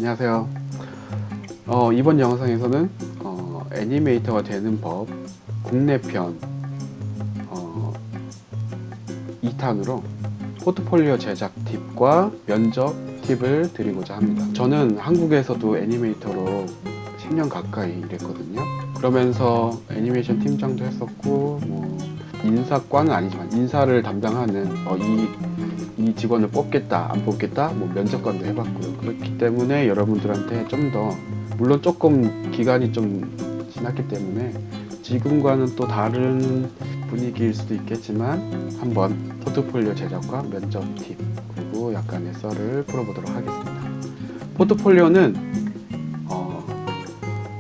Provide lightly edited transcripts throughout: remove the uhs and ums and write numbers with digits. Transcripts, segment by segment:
안녕하세요. 이번 영상에서는 애니메이터가 되는 법 국내 편 2탄으로 포트폴리오 제작 팁과 면접 팁을 드리고자 합니다. 저는 한국에서도 애니메이터로 10년 가까이 일했거든요. 그러면서 애니메이션 팀장도 했었고 인사과는 아니지만 인사를 담당하는 이 직원을 뽑겠다 안 뽑겠다 면접관도 해봤고요. 그렇기 때문에 여러분들한테 좀 더, 물론 조금 기간이 좀 지났기 때문에 지금과는 또 다른 분위기일 수도 있겠지만 한번 포트폴리오 제작과 면접 팁 그리고 약간의 썰을 풀어보도록 하겠습니다. 포트폴리오는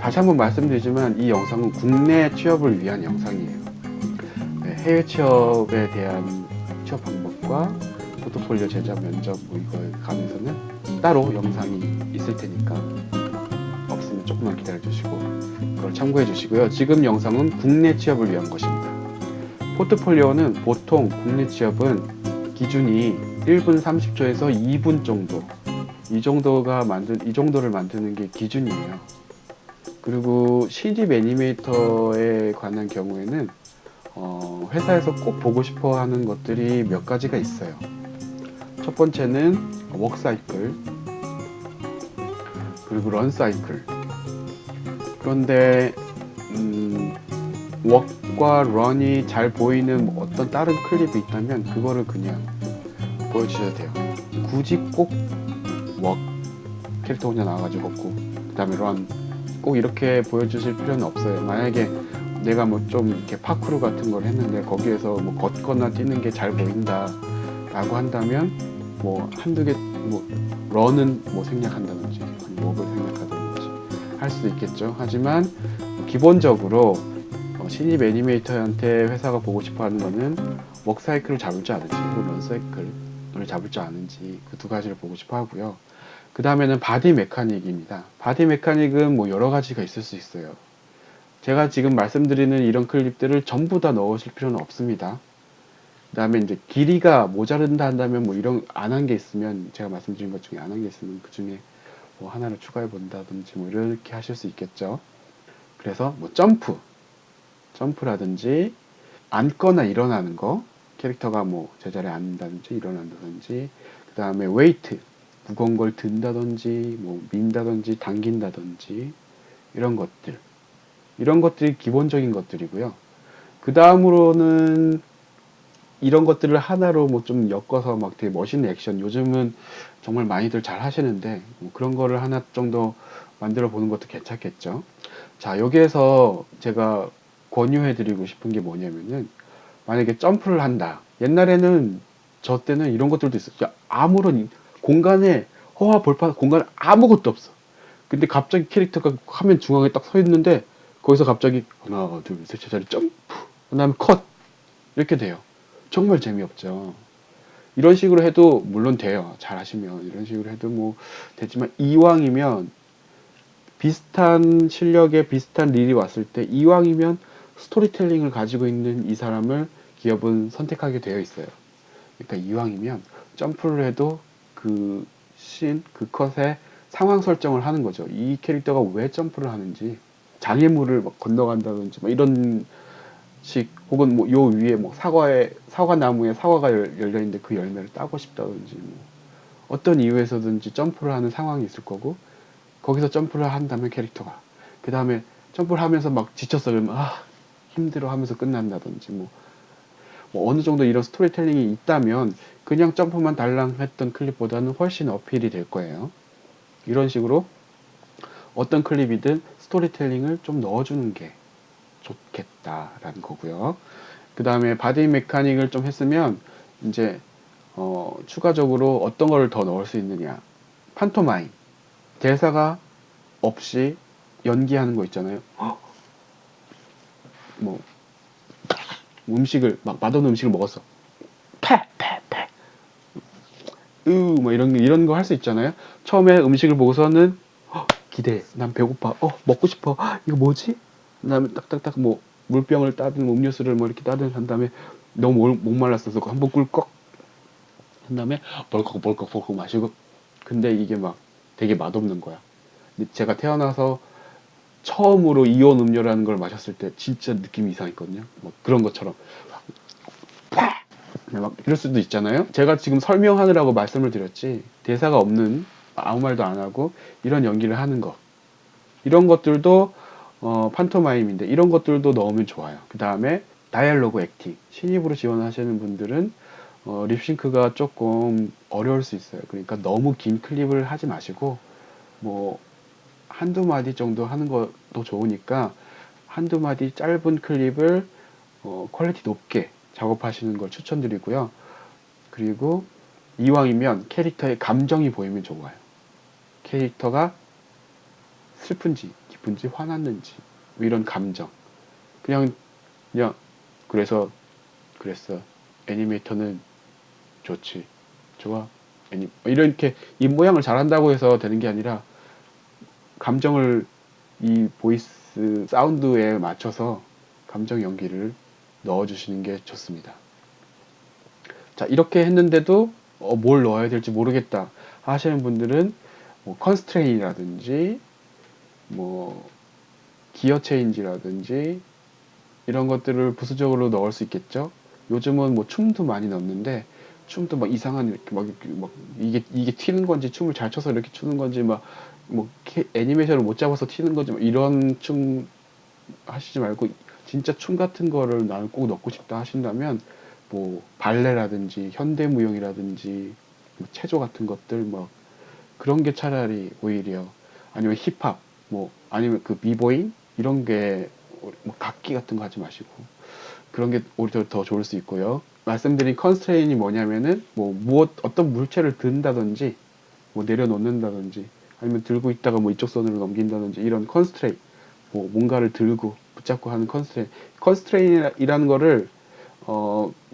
다시 한번 말씀드리지만 이 영상은 국내 취업을 위한 영상이에요. 해외 취업에 대한 취업 방법과 포트폴리오 제작, 면접 이거에 관해서는 따로 영상이 있을 테니까 없으면 조금만 기다려 주시고 그걸 참고해 주시고요. 지금 영상은 국내 취업을 위한 것입니다. 포트폴리오는 보통 국내 취업은 기준이 1분 30초에서 2분 정도 이 정도를 만드는 게 기준이에요. 그리고 신입 애니메이터에 관한 경우에는 회사에서 꼭 보고 싶어 하는 것들이 몇 가지가 있어요. 첫 번째는 워크사이클, 그리고 런사이클. 그런데 웍과 런이 잘 보이는 어떤 다른 클립이 있다면 그거를 그냥 보여주셔도 돼요. 굳이 꼭 웍 캐릭터 혼자 나와가지고 걷고 그 다음에 런 꼭 이렇게 보여주실 필요는 없어요. 만약에 내가 좀 이렇게 파크루 같은 걸 했는데 거기에서 걷거나 뛰는 게 잘 보인다 라고 한다면 한두 개 런은 생략한다든지 웍을 생략하든지 할 수도 있겠죠. 하지만 기본적으로 신입 애니메이터한테 회사가 보고 싶어 하는 거는 웍 사이클을 잡을 줄 아는지 런 사이클을 잡을 줄 아는지 그 두 가지를 보고 싶어 하고요. 그 다음에는 바디 메카닉입니다. 바디 메카닉은 여러 가지가 있을 수 있어요. 제가 지금 말씀드리는 이런 클립들을 전부 다 넣으실 필요는 없습니다. 그 다음에 이제 길이가 모자른다 한다면 이런 안 한 게 있으면 제가 말씀드린 것 중에 안 한 게 있으면 그 중에 하나를 추가해 본다든지 이렇게 하실 수 있겠죠. 그래서 점프라든지 앉거나 일어나는 거, 캐릭터가 제자리에 앉는다든지 일어난다든지, 그 다음에 웨이트, 무거운 걸 든다든지 민다든지 당긴다든지 이런 것들이 기본적인 것들이고요. 그 다음으로는 이런 것들을 하나로 좀 엮어서 되게 멋있는 액션, 요즘은 정말 많이들 잘 하시는데 그런 거를 하나 정도 만들어 보는 것도 괜찮겠죠. 자, 여기에서 제가 권유해 드리고 싶은 게 뭐냐면은, 만약에 점프를 한다. 옛날에는 저 때는 이런 것들도 있었어요. 아무런 공간에 볼판 공간에 아무것도 없어. 근데 갑자기 캐릭터가 화면 중앙에 딱 서 있는데 거기서 갑자기 하나 둘 셋 제자리 점프 그 다음에 컷 이렇게 돼요. 정말 재미없죠. 이런 식으로 해도 물론 돼요. 잘 하시면 이런 식으로 해도 되지만, 이왕이면 비슷한 실력에 비슷한 릴이 왔을 때 이왕이면 스토리텔링을 가지고 있는 이 사람을 기업은 선택하게 되어 있어요. 그러니까 이왕이면 점프를 해도 그 컷에 상황 설정을 하는 거죠. 이 캐릭터가 왜 점프를 하는지, 장애물을 건너간다든지 이런 식, 혹은 요 위에 사과나무에 사과가 열려 있는데 그 열매를 따고 싶다든지 어떤 이유에서든지 점프를 하는 상황이 있을 거고, 거기서 점프를 한다면 캐릭터가 그 다음에 점프를 하면서 지쳤어 그러면 힘들어 하면서 끝난다든지 어느 정도 이런 스토리텔링이 있다면 그냥 점프만 달랑 했던 클립보다는 훨씬 어필이 될 거예요. 이런 식으로 어떤 클립이든 스토리텔링을 좀 넣어주는 게 좋겠다라는 거고요. 그 다음에 바디 메카닉을 좀 했으면 이제 추가적으로 어떤 거를 더 넣을 수 있느냐, 판토마임, 대사가 없이 연기하는 거 있잖아요. 음식을 맛없는 음식을 먹었어. 패. 이런 거 할 수 있잖아요. 처음에 음식을 보고서는 기대. 난 배고파. 먹고 싶어. 이거 뭐지? 그다음에 딱딱딱 물병을 따든 음료수를 이렇게 따든 한 다음에 너무 목말랐어서 한번 꿀꺽 한 다음에 벌컥 마시고. 근데 이게 되게 맛없는 거야. 근데 제가 태어나서 처음으로 이온 음료라는 걸 마셨을 때 진짜 느낌이 이상했거든요. 막 그런 것처럼 막 이럴 수도 있잖아요. 제가 지금 설명하느라고 말씀을 드렸지 대사가 없는 아무 말도 안 하고 이런 연기를 하는 거 이런 것들도 판토마임인데 이런 것들도 넣으면 좋아요. 그 다음에 다이얼로그 액팅 신입으로 지원하시는 분들은 립싱크가 조금 어려울 수 있어요. 그러니까 너무 긴 클립을 하지 마시고 뭐 한두 마디 정도 하는 것도 좋으니까 한두 마디 짧은 클립을 퀄리티 높게 작업하시는 걸 추천드리고요. 그리고 이왕이면 캐릭터의 감정이 보이면 좋아요. 캐릭터가 슬픈지 기쁜지 화났는지 뭐 이런 감정 그냥 그래서 그랬어 애니메이터는 좋지 좋아 이렇게 입 모양을 잘한다고 해서 되는 게 아니라 감정을 이 보이스 사운드에 맞춰서 감정 연기를 넣어주시는 게 좋습니다. 자 이렇게 했는데도 뭘 넣어야 될지 모르겠다 하시는 분들은 뭐 컨스트레인이라든지 뭐 기어 체인지라든지 이런 것들을 부수적으로 넣을 수 있겠죠. 요즘은 뭐 춤도 많이 넣는데 춤도 막 이상한 이렇게 막 이게 튀는 건지 춤을 잘 춰서 이렇게 추는 건지 막 뭐 애니메이션을 못 잡아서 튀는 건지 이런 춤 하시지 말고 진짜 춤 같은 거를 나는 꼭 넣고 싶다 하신다면 뭐 발레라든지 현대무용이라든지 뭐 체조 같은 것들 뭐 그런 게 차라리 오히려 아니면 힙합 뭐 아니면 그 비보잉 이런 게 뭐 각기 같은 거 하지 마시고 그런 게 오히려 더 좋을 수 있고요. 말씀드린 컨스트레인이 뭐냐면은 뭐 어떤 물체를 든다든지 뭐 내려놓는다든지 아니면 들고 있다가 뭐 이쪽 손으로 넘긴다든지 이런 컨스트레인 뭐 뭔가를 들고 붙잡고 하는 컨스트레인이라는 거를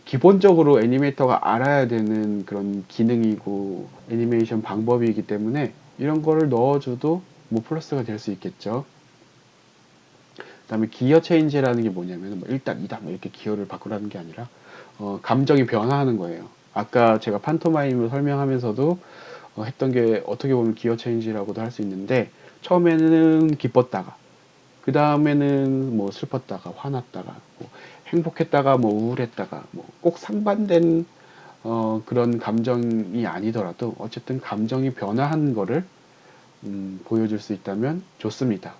기본적으로 애니메이터가 알아야 되는 그런 기능이고 애니메이션 방법이기 때문에 이런 거를 넣어줘도 뭐 플러스가 될 수 있겠죠. 그 다음에 기어 체인지라는 게 뭐냐면 뭐 1단, 2단 뭐 이렇게 기어를 바꾸라는 게 아니라 감정이 변화하는 거예요. 아까 제가 판토마임을 설명하면서도 했던 게 어떻게 보면 기어 체인지라고도 할 수 있는데 처음에는 기뻤다가 그 다음에는 뭐 슬펐다가 화났다가 뭐 행복했다가 뭐 우울했다가 뭐 꼭 상반된 그런 감정이 아니더라도 어쨌든 감정이 변화한 거를 보여줄 수 있다면 좋습니다.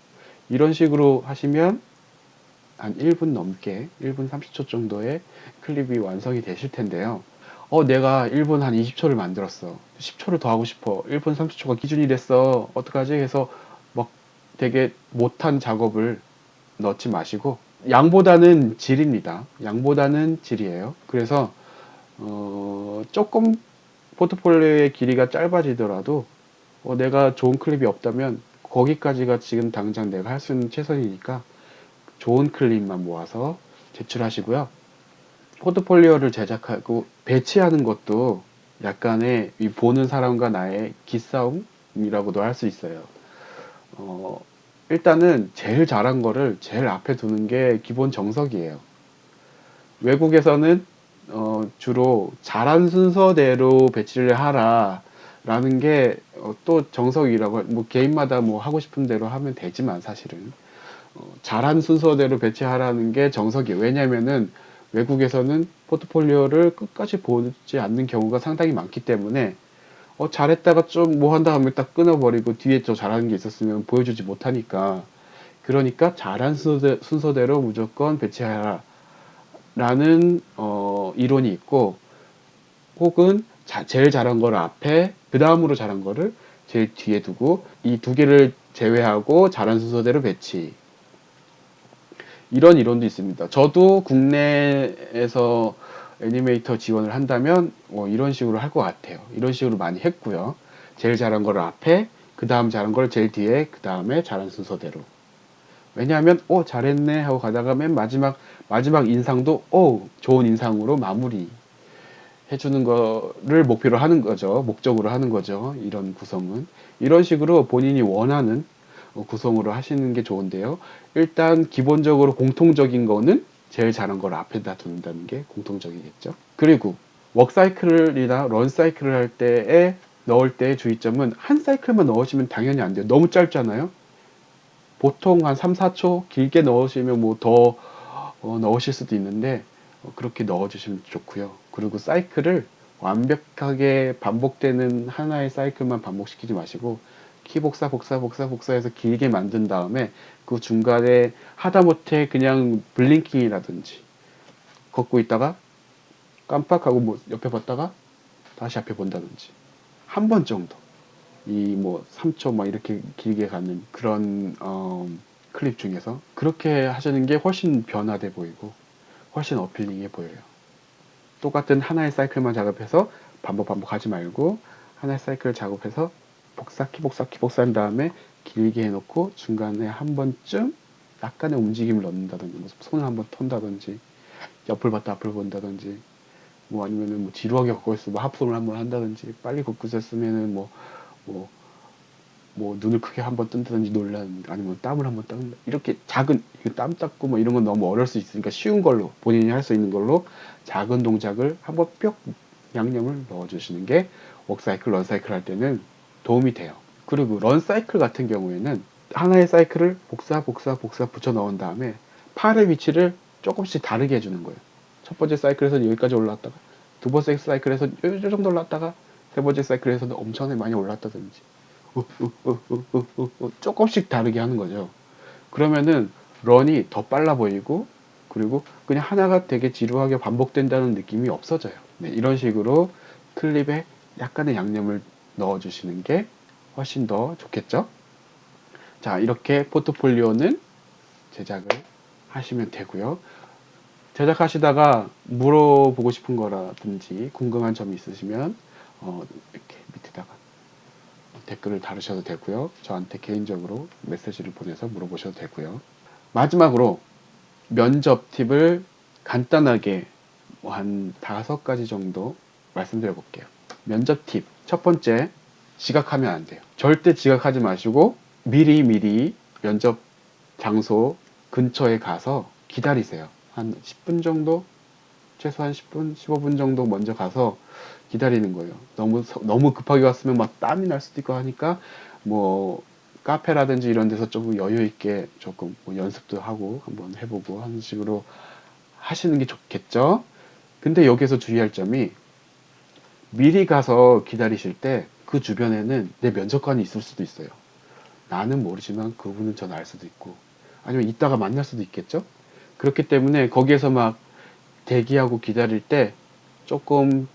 이런 식으로 하시면 한 1분 넘게 1분 30초 정도의 클립이 완성이 되실 텐데요. 내가 1분 한 20초를 만들었어. 10초를 더 하고 싶어. 1분 30초가 기준이 됐어. 어떡하지? 해서 막 되게 못한 작업을 넣지 마시고 양보다는 질입니다. 양보다는 질이에요. 그래서 조금 포트폴리오의 길이가 짧아지더라도 내가 좋은 클립이 없다면 거기까지가 지금 당장 내가 할 수 있는 최선이니까 좋은 클립만 모아서 제출하시고요. 포트폴리오를 제작하고 배치하는 것도 약간의 이 보는 사람과 나의 기싸움이라고도 할 수 있어요. 일단은 제일 잘한 거를 제일 앞에 두는 게 기본 정석이에요. 외국에서는 주로 잘한 순서대로 배치를 하라 라는 게 또 정석이라고 뭐 개인마다 뭐 하고 싶은 대로 하면 되지만 사실은 잘한 순서대로 배치하라는 게 정석이에요. 왜냐면은 외국에서는 포트폴리오를 끝까지 보지 않는 경우가 상당히 많기 때문에 잘했다가 좀 뭐 한다 하면 딱 끊어버리고 뒤에 저 잘하는 게 있었으면 보여주지 못하니까 그러니까 잘한 순서대로 무조건 배치하라 라는 이론이 있고 혹은 제일 잘한 거를 앞에 그 다음으로 잘한 거를 제일 뒤에 두고 이 두 개를 제외하고 잘한 순서대로 배치 이런 이론도 있습니다. 저도 국내에서 애니메이터 지원을 한다면 이런 식으로 할 것 같아요. 이런 식으로 많이 했고요. 제일 잘한 거를 앞에, 그 다음 잘한 걸 제일 뒤에, 그 다음에 잘한 순서대로. 왜냐하면 잘했네 하고 가다가 맨 마지막 인상도 좋은 인상으로 마무리 해주는 거를 목표로 하는 거죠. 목적으로 하는 거죠. 이런 구성은. 이런 식으로 본인이 원하는 구성으로 하시는 게 좋은데요. 일단 기본적으로 공통적인 거는 제일 잘한 걸 앞에다 둔다는 게 공통적이겠죠. 그리고 웍사이클이나 런사이클을 할 때의 넣을 때 주의점은 한 사이클만 넣으시면 당연히 안 돼요. 너무 짧잖아요. 보통 한 3, 4초 길게 넣으시면 뭐 더 넣으실 수도 있는데 그렇게 넣어주시면 좋고요. 그리고 사이클을 완벽하게 반복되는 하나의 사이클만 반복시키지 마시고 복사해서 길게 만든 다음에 그 중간에 하다못해 그냥 블링킹이라든지 걷고 있다가 깜빡하고 뭐 옆에 봤다가 다시 앞에 본다든지 한 번 정도 이 뭐 3초 막 이렇게 길게 가는 그런 클립 중에서 그렇게 하시는 게 훨씬 변화돼 보이고 훨씬 어필링해 보여요. 똑같은 하나의 사이클만 작업해서 반복하지 말고 하나의 사이클 작업해서 복사한 다음에 길게 해놓고 중간에 한 번쯤 약간의 움직임을 넣는다든지 뭐 손을 한번 턴다든지 옆을 봤다 앞을 본다든지 뭐 아니면은 뭐 지루하게 걷고 있으면 뭐 합성을 한번 한다든지 빨리 걷고 있었으면은 뭐, 뭐 눈을 크게 한번 뜬다든지 놀라는 아니면 땀을 한번 닦는다 이렇게 작은 땀 닦고 뭐 이런 건 너무 어려울 수 있으니까 쉬운 걸로 본인이 할 수 있는 걸로 작은 동작을 한번 뿅 양념을 넣어주시는 게 워크사이클, 런사이클 할 때는 도움이 돼요. 그리고 런사이클 같은 경우에는 하나의 사이클을 복사 붙여 넣은 다음에 팔의 위치를 조금씩 다르게 해주는 거예요. 첫 번째 사이클에서 여기까지 올라왔다가 두 번째 사이클에서 이 정도 올라왔다가 세 번째 사이클에서는 엄청나게 많이 올랐다든지 조금씩 다르게 하는 거죠. 그러면은 런이 더 빨라 보이고 그리고 그냥 하나가 되게 지루하게 반복된다는 느낌이 없어져요. 네, 이런 식으로 클립에 약간의 양념을 넣어주시는 게 훨씬 더 좋겠죠? 자, 이렇게 포트폴리오는 제작을 하시면 되고요. 제작하시다가 물어보고 싶은 거라든지 궁금한 점이 있으시면 이렇게 밑에다가 댓글을 달으셔도 되고요. 저한테 개인적으로 메시지를 보내서 물어보셔도 되고요. 마지막으로 면접 팁을 간단하게 한 5가지 정도 말씀드려 볼게요. 면접 팁. 첫 번째, 지각하면 안 돼요. 절대 지각하지 마시고 미리 면접 장소 근처에 가서 기다리세요. 한 10분 정도? 최소한 10분, 15분 정도 먼저 가서 기다리는 거예요. 너무 급하게 왔으면 막 땀이 날 수도 있고 하니까 뭐 카페라든지 이런 데서 조금 여유 있게 조금 뭐 연습도 하고 한번 해보고 하는 식으로 하시는 게 좋겠죠. 근데 여기서 주의할 점이 미리 가서 기다리실 때 그 주변에는 내 면접관이 있을 수도 있어요. 나는 모르지만 그분은 전 알 수도 있고 아니면 이따가 만날 수도 있겠죠. 그렇기 때문에 거기에서 막 대기하고 기다릴 때 조금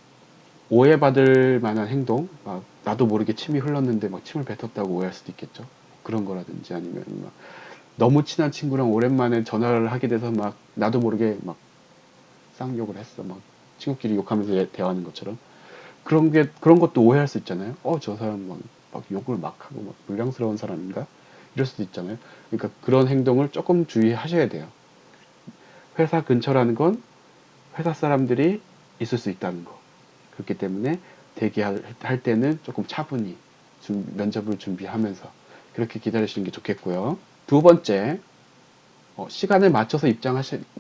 오해받을 만한 행동, 막 나도 모르게 침이 흘렀는데 막 침을 뱉었다고 오해할 수도 있겠죠. 그런 거라든지 아니면 막 너무 친한 친구랑 오랜만에 전화를 하게 돼서 막 나도 모르게 막 쌍욕을 했어. 막 친구끼리 욕하면서 대화하는 것처럼. 그런 것도 오해할 수 있잖아요. 저 사람 막 욕을 막 하고 막 불량스러운 사람인가? 이럴 수도 있잖아요. 그러니까 그런 행동을 조금 주의하셔야 돼요. 회사 근처라는 건 회사 사람들이 있을 수 있다는 거. 그렇기 때문에 대기할 때는 조금 차분히 면접을 준비하면서 그렇게 기다리시는 게 좋겠고요. 두 번째, 시간을 맞춰서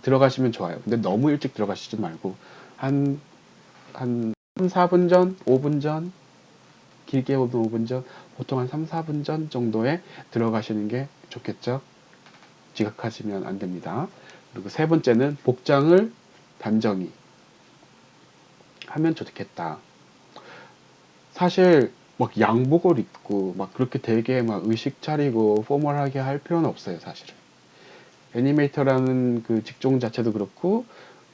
들어가시면 좋아요. 근데 너무 일찍 들어가시지 말고 한 3, 4분 전, 5분 전, 길게 오면 5분 전, 보통 한 3, 4분 전 정도에 들어가시는 게 좋겠죠. 지각하시면 안 됩니다. 그리고 세 번째는 복장을 단정히 하면 좋겠다. 사실 막 양복을 입고 막 그렇게 되게 막 의식 차리고 포멀하게 할 필요는 없어요, 사실은. 애니메이터라는 그 직종 자체도 그렇고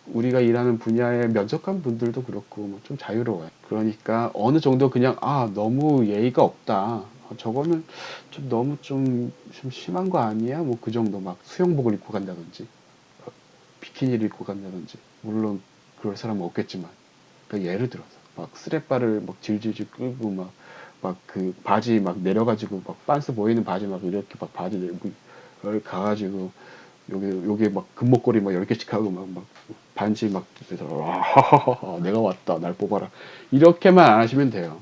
우리가 일하는 분야의 면접관 분들도 그렇고 뭐좀 자유로워요. 그러니까 어느 정도 그냥 너무 예의가 없다. 저거는 좀 너무 좀 심한 거 아니야? 뭐 그 정도 막 수영복을 입고 간다든지 비키니를 입고 간다든지 물론 그럴 사람은 없겠지만 그러니까 예를 들어서 막 스레바를 막 질질질 끌고 막 그 바지 막 내려가지고 막 빤스 보이는 바지 막 이렇게 막 바지 내고 여기 가가지고 요게 막 금목걸이 막 10개씩 하고 막 반지 막 하하하하 내가 왔다 날 뽑아라 이렇게만 안 하시면 돼요.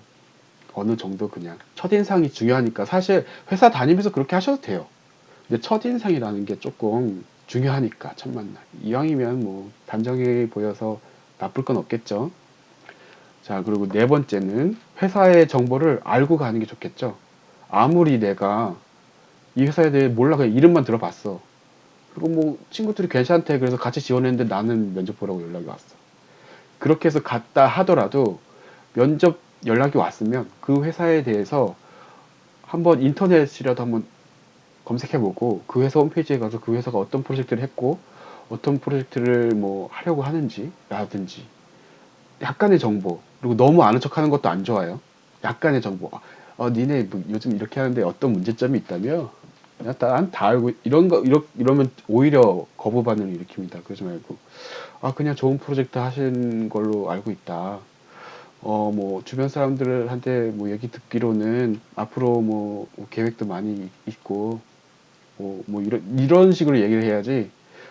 어느 정도 그냥 첫인상이 중요하니까 사실 회사 다니면서 그렇게 하셔도 돼요. 근데 첫인상이라는 게 조금 중요하니까 첫 만남 이왕이면 뭐 단정해 보여서 나쁠 건 없겠죠. 자, 그리고 네 번째는 회사의 정보를 알고 가는 게 좋겠죠. 아무리 내가 이 회사에 대해 몰라 그냥 이름만 들어봤어. 그리고 뭐 친구들이 괜찮대 그래서 같이 지원했는데 나는 면접 보라고 연락이 왔어. 그렇게 해서 갔다 하더라도 면접 연락이 왔으면 그 회사에 대해서 한번 인터넷이라도 한번 검색해보고 그 회사 홈페이지에 가서 그 회사가 어떤 프로젝트를 했고 어떤 프로젝트를 뭐 하려고 하는지 라든지 약간의 정보, 그리고 너무 아는 척하는 것도 안 좋아요. 약간의 정보. 니네 뭐 요즘 이렇게 하는데 어떤 문제점이 있다며? 난 다 알고 이런 거 이러면 오히려 거부 반응을 일으킵니다. 그러지 말고 그냥 좋은 프로젝트 하신 걸로 알고 있다. 뭐 주변 사람들한테 뭐 얘기 듣기로는 앞으로 뭐 계획도 많이 있고 뭐 이런 식으로 얘기를 해야지.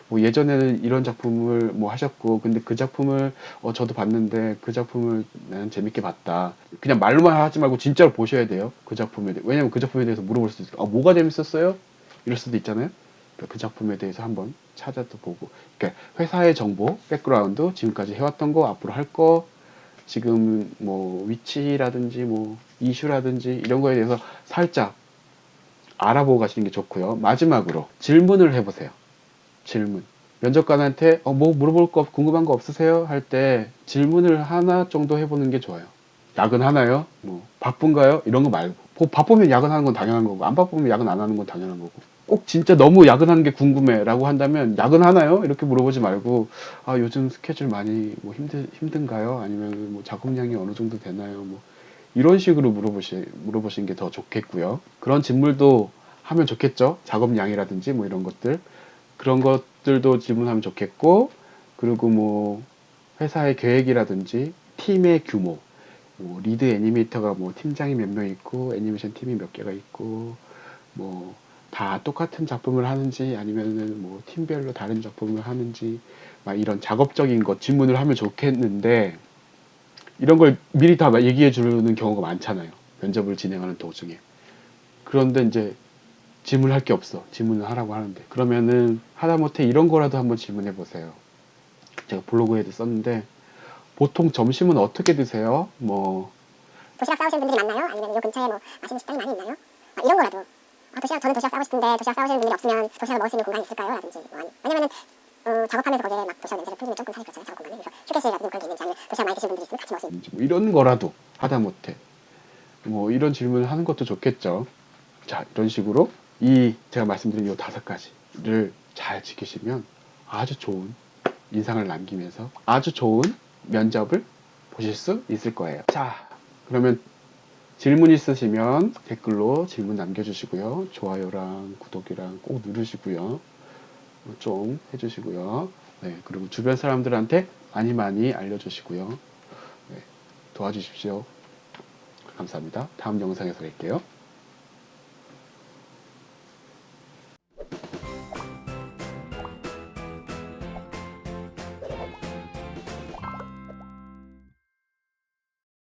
뭐 예전에는 이런 작품을 뭐 하셨고 근데 그 작품을 저도 봤는데 그 작품을 나는 재밌게 봤다. 그냥 말로만 하지 말고 진짜로 보셔야 돼요. 그 작품에 대해. 왜냐면 그 작품에 대해서 물어볼 수 있어요. 뭐가 재밌었어요? 이럴 수도 있잖아요. 그러니까 그 작품에 대해서 한번 찾아도 보고. 그러니까 회사의 정보, 백그라운드, 지금까지 해왔던 거, 앞으로 할 거, 지금 뭐 위치라든지 뭐 이슈라든지 이런 거에 대해서 살짝 알아보고 가시는 게 좋고요. 마지막으로 질문을 해보세요. 질문. 면접관한테 뭐 물어볼 거 궁금한 거 없으세요? 할 때 질문을 하나 정도 해보는 게 좋아요. 야근하나요? 뭐 바쁜가요? 이런 거 말고. 바쁘면 야근하는 건 당연한 거고 안 바쁘면 야근 안 하는 건 당연한 거고. 꼭 진짜 너무 야근하는 게 궁금해 라고 한다면 야근하나요? 이렇게 물어보지 말고 요즘 스케줄 많이 뭐 힘든가요? 아니면 뭐 작업량이 어느 정도 되나요? 뭐 이런 식으로 물어보시는 게 더 좋겠고요. 그런 질문도 하면 좋겠죠. 작업량이라든지 뭐 이런 것들. 그런 것들도 질문하면 좋겠고, 그리고 뭐 회사의 계획이라든지 팀의 규모, 뭐 리드 애니메이터가 뭐 팀장이 몇 명 있고 애니메이션 팀이 몇 개가 있고 뭐 다 똑같은 작품을 하는지 아니면은 뭐 팀별로 다른 작품을 하는지 막 이런 작업적인 것 질문을 하면 좋겠는데 이런 걸 미리 다 얘기해 주는 경우가 많잖아요. 면접을 진행하는 도중에. 그런데 이제 질문할 게 없어. 질문을 하라고 하는데. 그러면은 하다못해 이런 거라도 한번 질문해 보세요. 제가 블로그에도 썼는데 보통 점심은 어떻게 드세요? 뭐 도시락 싸우시는 분들이 많나요? 아니면 요 근처에 뭐 맛있는 식당이 많이 있나요? 이런 거라도 저는 도시락 싸고 싶은데 도시락 싸우시는 분들이 없으면 도시락을 먹을 수 있는 공간이 있을까요? 라든지 왜냐면은 작업하면서 거기에 막 도시락 냄새를 풍기면 조금 사기 그렇잖아요. 작업 공간에. 그래서 휴게실이라든지 그런 게 있는지 아니면 도시락 많이 드시는 분들이 있으면 같이 먹을 수 있는지 뭐 이런 거라도 하다못해 뭐 이런 질문을 하는 것도 좋겠죠. 자, 이런 식으로 제가 말씀드린 이 5가지를 잘 지키시면 아주 좋은 인상을 남기면서 아주 좋은 면접을 보실 수 있을 거예요. 자, 그러면 질문 있으시면 댓글로 질문 남겨주시고요. 좋아요랑 구독이랑 꼭 누르시고요. 좀 해주시고요. 네, 그리고 주변 사람들한테 많이 많이 알려주시고요. 네, 도와주십시오. 감사합니다. 다음 영상에서 뵐게요.